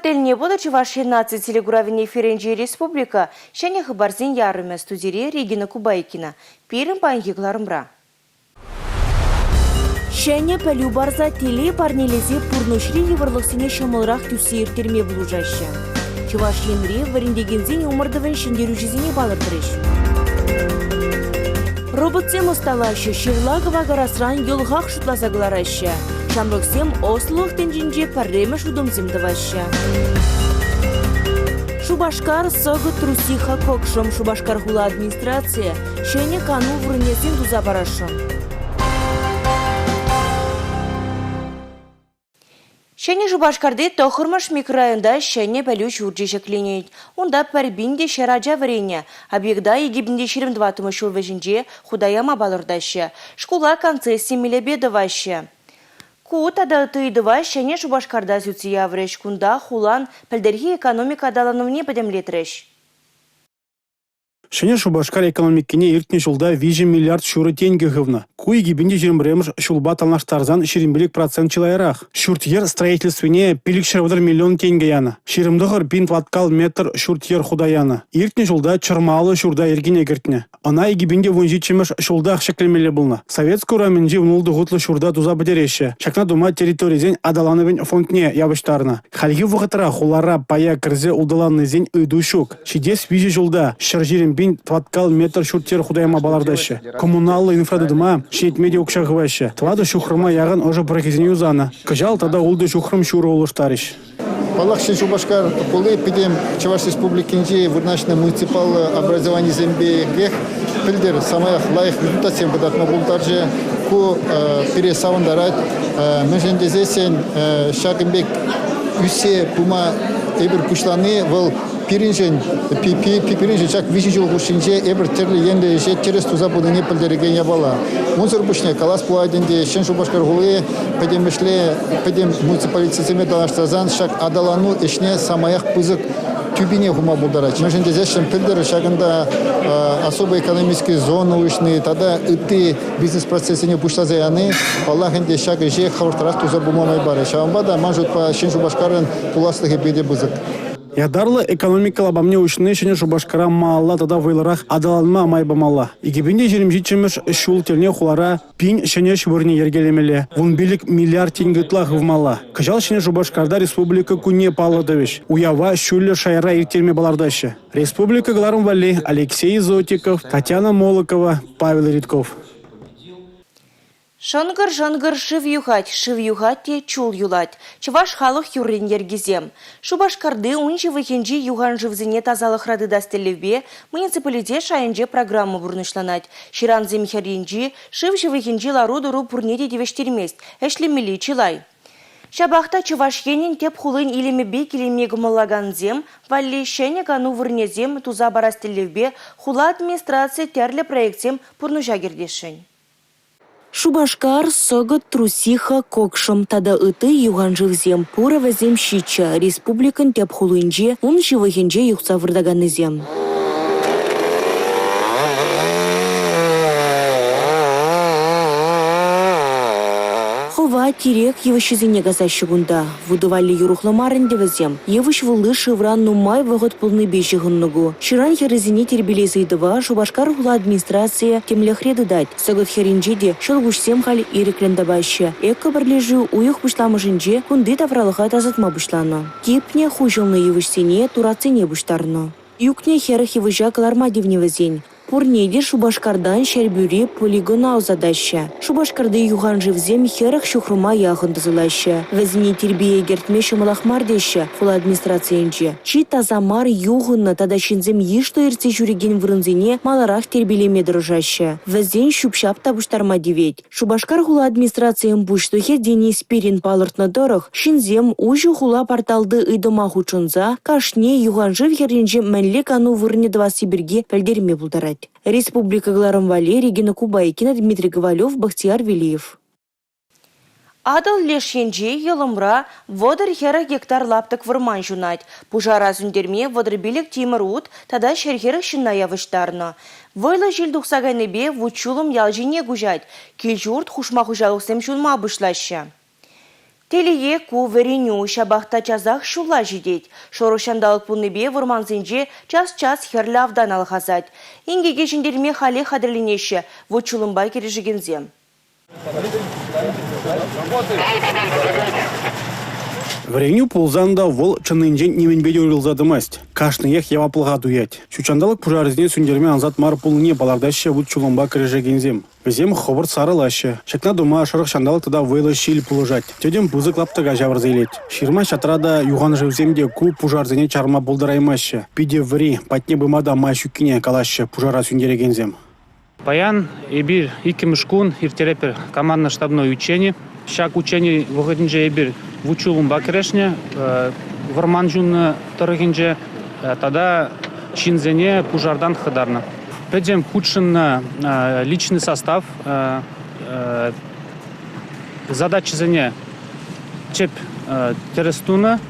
Телне буду Чувашия нации телегуравине Ференджи Республика, шене хабарзин ярыме студире Регина Кубайкина. Перім панхикларымра. Шене пәлю барза теле парнелезе пурнышри еварлықсыне шамылрақ тюсейір терме бұлужашы. Чуваш енре варендегензен умырдывын шендеру жезіне балырдырыш. Роботсем усталашы, шевлагова гарасран елғақ шутлазагларашы. Шамрықсем ослық тенжінже парреме шудымземдывашы. Шубашкар сығы трусиха кокшым, Шубашкар хула администрация, шене кану врынесен дуза барашым. Шене Шубашкарды тохырмаш микрорайонда шене пәлю шурджешек ленейд. Онда пәрбінде шараджа варене, объекта егибінде 22 шул вежінже худаяма балырдашы. Школа концессия милебедовашы. Кут адалтыйдыва шене Шубашкарда зюцы явреш, кунда хулан пәлдерхи экономика адаланывне падемлетреш. Шене Шубашкар экономикине иртне жылда 5 миллиард шуры тенге гывна. Куй гибинде жирмремш шулба талнаштарзан 20% чилайрах. Шуртьер строительствине пилик 1 миллион тенге яна. Ширимдығыр пин платкал метр шуртьер худаяна. Иртне жылда чырмалы шурда иргине гиртне. Ана гибинде вунжичимеш шулдах шеклемеле булна. Советскую раменде внулды гутлы шурда туза бедереше. Шакна дума территоризен адалановен фондне ябыштарна. Хальги вғытыра хулара пая кірзе удаланны зен үйдушук. Шидес 5 жылда шаржирим бин тваткал метр шуртер худаяма балардашы. Коммуналлы инфрадыдыма шейтмеде укшағывашы. Твады шухрыма яғын ожа прокизіне узана. Кыжал тада улды шухрым шуры улыштарыш. Палахшин Шубашкар полы пидем Чуваш Республикинже вырнашны муниципал образование зембе гех пильдер самая лайх репутациям податма бултарже ку пересавандарат межендезесен шагымбек үсе пума эбир кушланы вол пиринжен пипиринжен чак виши жыл кушинже эбир терли енде же через туза буду не пильдереген ябала. Мунзор бушне калас пуайденде Шен Шубашкар гулы педем муниципалитетиме далаштазан шак адалану ишне самаях пызык тюбине хума булдарач. Межендезешен пильдер шагында особо экономические зоны ушны, тогда ты бизнес-процессине пуштазаяны, Аллахенде шаг же хавартарах туза бумамай бары. Шамбада манжут по Шен Шубашкарын пуласлыхи беде бызык. Ядарлы экономикала бамне учны шене Шубашкара мала тада вайларах адаланма майбамала. Игибинде жеримжичимеш шул телне хулара пин шене швырне ергелемеле. Вун билик миллиард тенге вмала. Кыжал шене Шубашкарда республика куне паладович. Уява шулле шайра иртерме балардашы. Республика Гларум Вали, Алексей Зотиков, Татьяна Молокова, Павел Ритков. Шангыр шив юхать те чул юлать. Чуваш халық юрин ергизем. Шубашкарды унчы вахенджи юган живзине тазалық рады дастелевбе муниципалите шайынже программа бурнышланать. Ширанзе михаринджи шивши вахенджи ларудуру пурнеде девештермест. Эшлемели чилай. Шабахта чуваш енин теп хулын илеме бек илеме гумалаганзем, валли шене гану вырнезем туза барастелевбе хула администрация терле проектсем пурнужа гердешень. Шубашкар согыт трусиха кокшым тада ыты юганжывзем пуровазем щича республикан теп хулынже он живыхенже юхса вырдаганызем. Хова терек евышизине газащыгунда. Вудывали юрухламарын девазем. Евыш вулы шивран нумай вагот полны бежигыннугу. Ширан херезине тербелезайдыва Шубашкар хула администрация темлехреды дать. Согот херинжеде шылгушсем хали иреклендабаще. Эко бірлежу уюх пушламышынже кунды тавралыға тазатма бушланы. Кипне хужылны евышсене турацине буштарны. Юкне херах евыжа каларма девневазень. Пурнеде Шубашкардан шербюре полигона аузадаща. Шубашкарды юган живзем херах шухрума яхындызылаща. Вазине тербие гертме шамалахмардеща фула администрациянче. Чи тазамар югынна тадащинзем ешто ирце жюреген врынзине маларах тербелеме дрожаща. Вазен шупшап табуштарма деветь. Шубашкар хула администрациян буштухе Денис Пирин палыртны дорох. Шинзем ужу хула порталды ыдыма хучунза. Кашне юган жив херинже мәнле кану вырне 2 Сибирге пәлдерме булдарать. Республика Гларум Вали, Регина Кубайкина, Дмитрий Ковалев, Бахтияр Велиев. Адал лешенже елымра водыр хера гектар лаптык вырман жунать. Пужара зүндерме водыр билік темір ут, тада шерхері шынна явыштарны. Войла жил дұқсағайнебе вучулым ялжине гужать. Кел жұрт хушма хужалықсем жулма бұшлашы. Телее ку вереню шабахта чазах шула жидеть. Шорушандалық пуныбе вурманзинже час-час херлавдан алхазать. Ингеге жіндерме хали хадырленеші, вучулымбай кережігензем. Вреню пулзанда вол чынынжен неменбеде урылзадымасть. Кашныех яваплыға дуять. Шучандалық пужарызне сүндерме анзат мар пулыне балардашы вуд чулымба кережігензем. Везем хобыр сарылашы. Шакна дума шырық шандалық тыда вейлы шил пулыжать. Тедем пузы клаптыға жавырзейлет. Ширма шатрада юған живземде ку пужарзыне чарма болдыраймашы. Пиде ври, патне бымада майшуккине калашы пужара сүндерегензем. Паян эбир икимышкун иртерепер командно-штабное учение. Шак учение выходинже эбир в учулумба керешне, варманжун торгинже, тогда чинзене пужардан хадарна. Педем худшин личный состав, задачи зене чеп терестуна.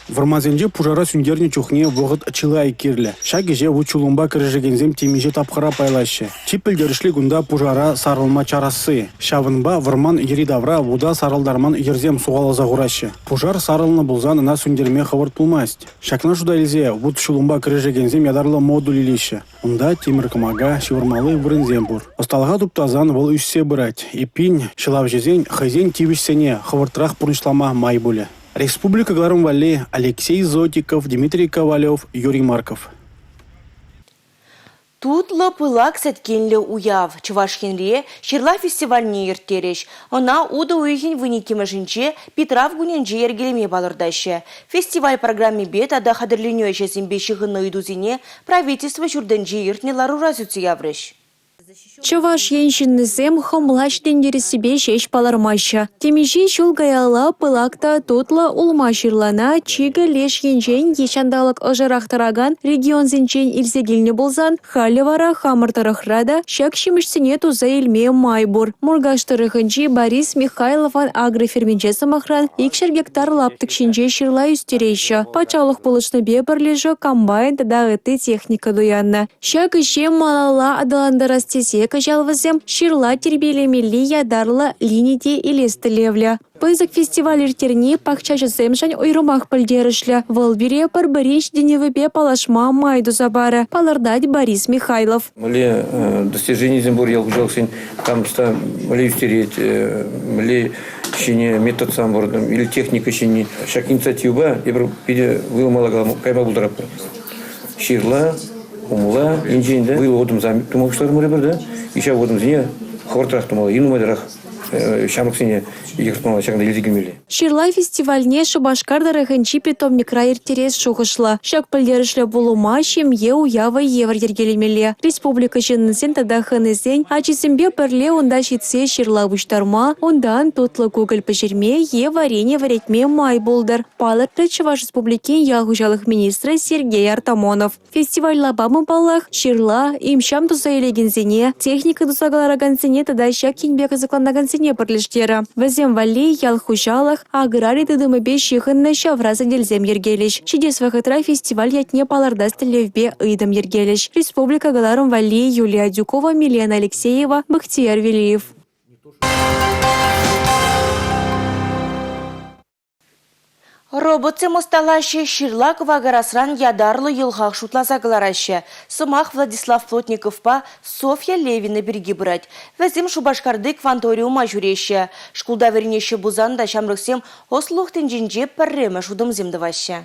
Вармазенже пужара сүндерне чухне вогыт чылай кирлі. Шагеже вучулумба кіржігензем темеже тапқыра пайлашы. Чипілдерішлі гунда пужара сарылма чарасы. Шавынба варман еридавра вуда сарылдарман ерзем суғалы зағурашы. Пужар сарылны бұлзан на сүндерме хавырт пулмасть. Шакна жудайлзе вучулумба кіржігензем ядарлы модуль илеші. Унда темір кымага шевырмалы вырынзем бұр. Осталға туптазан вол үшсе бұрать. Ипин шылав жезен хайзен тивішсене хавыртрақ пұрнышлама май бұлі. Республика Гларум-Валли, Алексей Зотиков, Дмитрий Ковалев, Юрий Марков. Тутлы пылак сәткенлі уяв. Чувашкенре Ширла фестивальне ертереш. Она уда уйхен вынекемешінче Петрав гуненже ергелеме балырдашы. Фестиваль программе бет ада хадырленю әшесінбе шығынны үйдузіне правительство жүрденже ертне ларуразюцы яврыш. Чуваш еншіннізем хомлаш тендері себе шеш палармашы. Темежи шул гаяла пылакта тутла улма ширлана чигі леш енжен ешандалық ұжырақтыраган регион зенчен илзегіліне болзан, халі вара хамыртырықрада шак шимішсіне туза илме майбур. Мургаштырықынчи Борис Михайлован агроферменчесі махран икшер гектар лаптық шинже ширла үстерейші. Пачалық бұлышны бебірлежі комбайн дағыты техника дуянна. Шак ішем малала адаландарастесе жалвызем ширла тербелемелі ядарлы линейде елестілевлі. Пызык фестиваль терни пақча жыземшан ойрумақ пілдерішлі. Вылбере бір-бірінш деневіпе палашма майду забары. Палардать Борис Михайлов. Мле достижение зембур ялгужалсен камста мле үстерет, мле шине метод самбордым или техника шине. Шак инициатива ебір пиде вылмалагала кайма бұлдырапты. Ширла, умла, инженде выл одым зам тумақшылар мөрі бірді. Иша одым зіне хортырақ тумала, инумадырақ шамықсыне егіртмала шағында елдегімелі. Ширла фестивальне Шубашкарда рахынчи питомник райыр терес шуғышла. Шак пілдерішлі болума шемье уява евр ергелемелі. Республика жыннысен тада хынызен, ачисембе бірле онда шитсе ширла бұштарма, ондан тутлы көгіл пішірме е варене варетме май болдыр. Палырты Чуваш республикен ялғужалық министрі Сергей Артамонов. Фестиваль лабамы баллах ширла имшам туза елегензене, техника тузагаларагансене тада шак кенбе қызықланагансене бірліштері. Вазем вали ялхужалах аграрий тыдымыбе шихынны шавраза дельзем ергелеш. Чидес вахытра фестиваль ятне паларда стелевбе ыйдым ергелеш. Республика Гларум-Валли, Юлия Дюкова, Милена Алексеева, Бахтияр Велиев. Роботы мосталаще Ширлак вагарасран ядарлы елғақ шутлаза глараще. Сымақ Владислав Плотниковпа Софья Левина берги брать. Вәзім Шубашкарды кванториума жүреше. Шкулда вернеше бузанда шамрықсем ослуқтын жинже пәрремі шудым земдываще.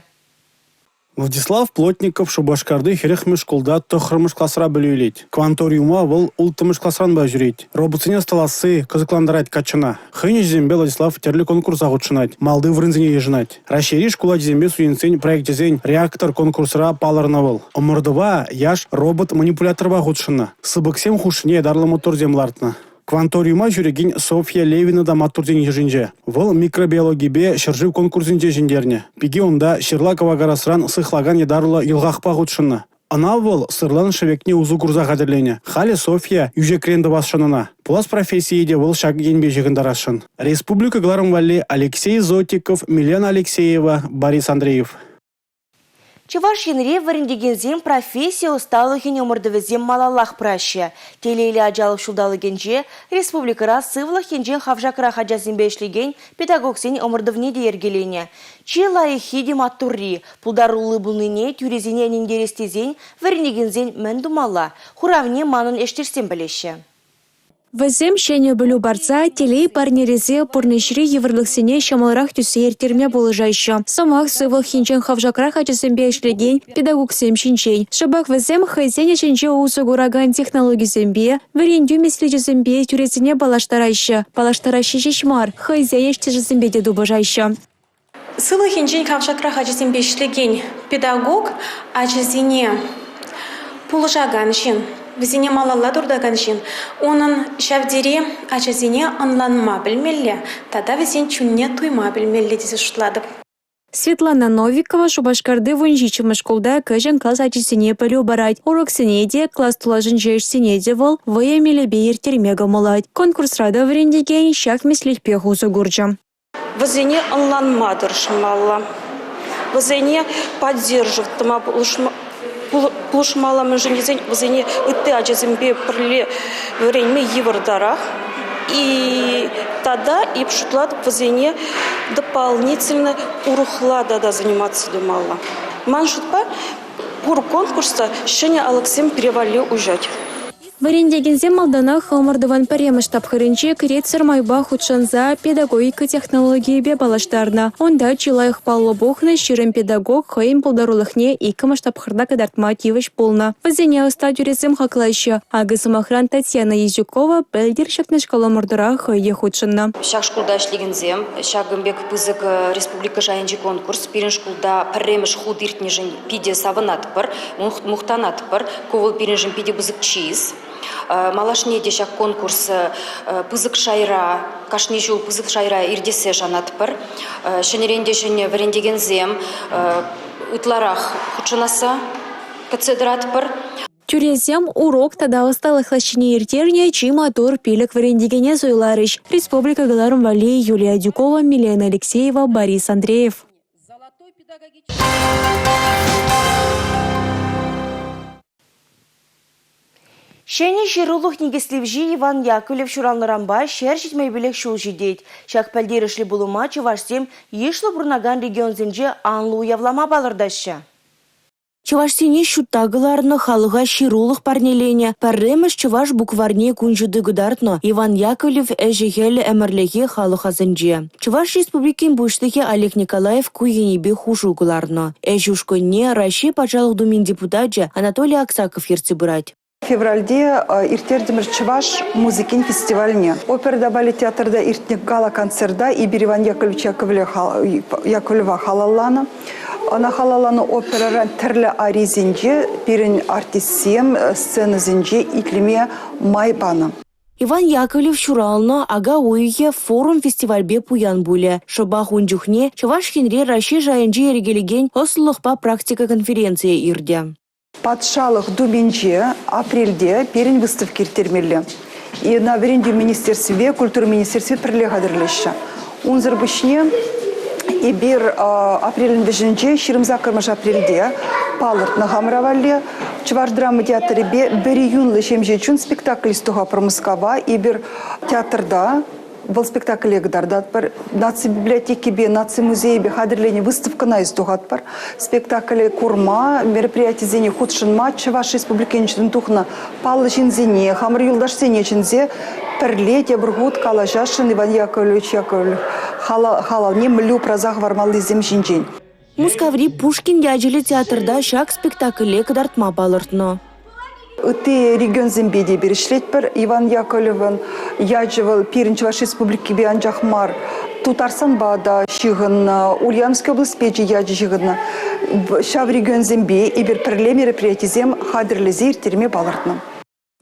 Владислав Плотников Шубашкарды херехмеш школда тохрымыш классра білейлет. Кванториума вол ултымыш классран ба жүрейт. Роботсыне сталасы кызыкландырать качына. Хыне зембе Владислав терлі конкурса ғутшынать. Малды врынзіне ежынать. Рашери школа зембе суенсен проектезен реактор конкурсра паларна вол. Омырдыва яш робот манипуляторба ғутшына. Сыбыксем хушыне дарлы мотор землартна. Кванториума жүреген Софья Левина да матурден ежінже. Вол микробиологибе шыржив конкурсинже жіндерне. Пиге онда Ширлакова гарасран сыхлаган едарлы елғақпа ғутшына. Ана вол сырлан шевекне узу курза қадірлене. Хали Софья юже кренді басшынына. Пулас профессиеде вол шаг енбе жігіндарашын. Республика Гларум-Валли, Алексей Зотиков, Милена Алексеева, Борис Андреев. Чуваш енре варендегензем профессия усталыхин омырдывызем малаллах праще. Телейлі ажалық шулдалыгенже республикара сывлых хенжен хавжакра хаджасынбе ишлеген педагогсен омырдывне де ергелене. Че лайыхи маттурри, пулдарулы бұлныне тюрезіне нендерестезен варендегензен мән думалла, хуравне манын эштерсен білеші. Візем шене білу барца, телей парнерезе пұрнешірі еврлықсене шамалырақ түсе ертерме болы жайшы. Самақ сывыл хинчен хавжакрах ачысымбе ішлеген педагогсем шинчей. Шабақ візем хайзене шинче усы гураган технологизембе, варендю меслежізембе тюрезіне балаштарайшы. Балаштарайшы жешмар, хайзе ештежізембе де дубажайшы. Сывыл хинчен хавжакрах ачысымбе ішлеген педагог ачысене пулышаган шин. Візіне малалла дұрдаған шын. Оның шәвдере ачазіне анланма білмелі, тада візен чүнне туйма білмелі десе шутлады. Светлана Новикова Шубашкарды вунжичымы школда көжен класс ачысыне пөлі барайд. Уроксыне де класс тулажын жешсіне де вол вайемелі бейір термега молайд. Конкурсрада варендеген шак меслілпе хузы гурджа. Візіне анланма дұршымалла. Візіне поддерживтыма Пулышмаламын жөнезен візіне үтті ажазымбе бірле варенме евардарах. И тогда и пшутлад візіне дополнительно урухлада да заниматься думала. Ман шутпа пур конкурса шене Алексеем перевали ужать. Варендегензе малдана халмардыван паремыш тапхырынче кірет сырмайба худшанза педагогика технологии бе балаштарна. Онда чилайх паллы бухны ширым педагог хайым пулдарулыхне икымыш тапхырда кадартма тивыш полна. Вазене уста тюрезем хаклайшы. Ағы сымахран Татьяна Езюкова бәлдер шакны шкала мордыра хайы худшанна. Шак шкулда ишлегензем, шагымбек пызык республика жайынжы конкурс, пирин шкулда паремыш худ иртнежін пиде савынатпыр, мухтанатпыр, ковыл пиринжін пиде бызык чиз. Малашне дешак конкурс пызык шайра, кашни жол пызык шайра ирдесе жанатпыр. Шенеренде шене варендегензем, утларах худшанаса кацедратпыр. Тюрезем урок тада усталых лащине иртерне чиматур пилек варендегене зойларыш. Республика Галарум Вали, Юлия Дюкова, Милена Алексеева, Борис Андреев. Шәне жирулық негеслевжи Иван Яковлев шуранлырамба шәр жетмей білек шул жидейд. Шак пәлдерішлі бұлыма Чувашсем ешлі бұрнаган регионзенже анлу уявлама балырдашы. Чувашсене шуттагыларны халыға ширулық парнелене, парремыш Чуваш букварне күнжуды гыдартно Иван Яковлев әжігелі әмірлеге халыға Чуваш республикин бұштығы Олег Николаев күйенебе хушуғыларны. Әжушкөнне Раши пачалық думин депутатжа Анатолий Аксаков ерці бұрайд. В февральде иртердемір Чуваш музыкин фестивальне. Оперда балет театрда иртник гала концерда и Иван Яковлевич Яковлева халалланы. Она халалланы операран тірлі аризинже, пирин артиссем сценызинже итлеме майбаны. Иван Яковлев шуралны ага ойге форум фестивальбе пуян буле. Шобах унжухне Чуваш хенре Раши жайынжы ерегелеген ослықпа практика конференция ирде. Патшалық Дубинже апрельде перен выставки иртермелі. И на веренде министерстве, культура министерстве прилегадырлеші. Унзыр бішне и бир апрелін бішінже, ширымзакырмыш апрельде, палырт на хамравале, Чуваш драма театры бір июнлы шемже чун спектакль стуға промыскава, и бир театрда, был спектакль Эгдардатпар, наци библиотеки бе, наци музей бе, хадырлене выставка на истугатпар, спектакль Курма, мероприятие зене худшинма, Чуваш республикенчен тухна, палы жинзене, хамыр юлдаш сене жинзе, перлете бургут калажашин Иван Яковлевич Яковлев, халалне млю празах вармалы зем жинжень. Мускаври Пушкин яджили театрда шак спектакле кадартма балыртно. Ты регион Зембеди берешлетпер Иван Яковлевен яджевал пирин Чуваш республики Бианджахмар Тутарсан бада шигын Ульяновской область печи яджи шигын шав регион Зембе и бер перле мероприятий зем хадрлезир терме балартна.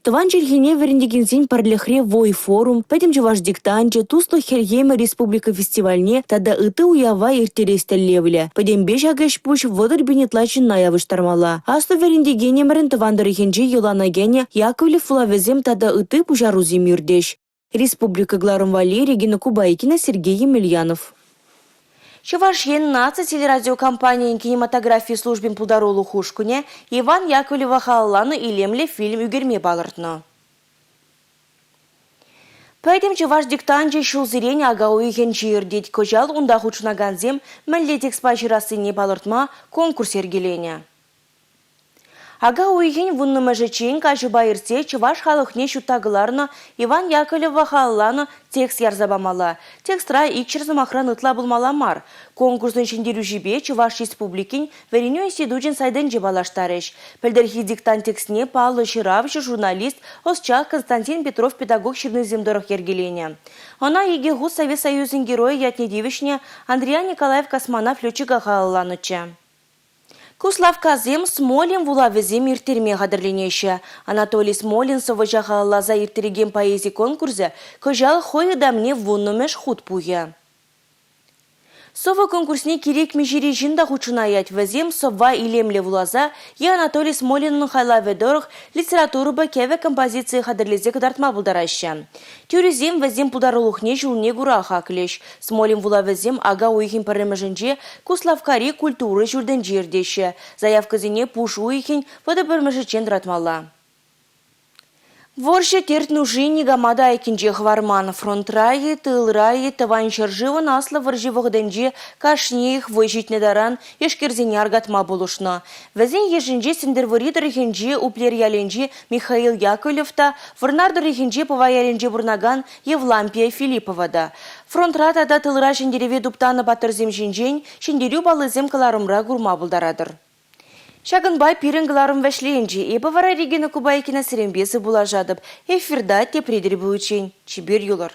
Тыван жерхене верендегензин парлехре вой форум, пәдем Чуваш диктанчы, туслы хергеймы республика фестивальне, тада ыты уява иртерестеллевле. Пәдем беш агаш пуш водыр бенетлачин наявыш тармала. Асты верендегене мәрін тывандырыхенче Юлана гене Яковлев флавезем тада ыты пужару земирдеш. Республика Гларум Вали, Регина Кубайкина, Сергей Емельянов. Чувашьен наци телерадиокомпаниян кинематография службин пулдарулу хушкуне Иван Яковлева халланы илемле фильм үгерме балыртны. Пәйдем чуваш диктанче шул зирень ага уйген жирдет кожал унда хучунаганзем мәллетек спажирасыне балыртма конкурс ергелене. Ага уйген вунны мәжечен кажы байырсе чуваш халықне шуттағыларны Иван Яковлева халланы текст ярзабамала. Текстра икчір замахран ытла булмаламар. Конкурсын шендеру жібе Чуваш республикин вереню институджен сайден жебалаштарыш. Пілдерхи диктант текстне Павло Ширавшы журналист Осчак Константин Петров педагог Черноземдорох ергелене. Она еге гус Совет Союзын героя Ятнедевишне Андрея Николаев Космонавт летчика халланыча. Куслав казем Смолин вулавезем иртерме қадырленеші. Анатолий Смолин совыжа халлаза иртереген поэзии конкурсе кожал хойы дамне вуннумеш худ пуя. Сова конкурсне керек межири жинда хучунаять везем сова илемле вулаза и Анатолий Смолинның хайлаведорых литературу бакеве композиции хадырлезе кадартма булдараща. Тюризем везем пударулухне жулне гура хаклеш. Смолин вулавезем ага уйхин паремеженже Куславкари культуры журден жердеше. Заявка зене пуш уйхин вода паремежечен дратмала. Ворше терт нужини гамада айкинже хварман фронт райы, тыл райы, таван шаржива насла варживых денже кашних выжить недаран ешкерзене аргатма булушна. Везен ежинже сендерворидер хинже уплер яленже Михаил Яковлевта, варнардер хинже поваяленже бурнаган Евлампия Филипповада. Фронт ратада тылра шендереве дуптаны батырзем жинжен, шендерю балызем каларымра гурма булдарадыр. Шагынбай пиренгларым вәшлейінже, ебі вара регені кубайкина сіренбесі була жадып, эфирда тепредер бұлычен, чибер юлар.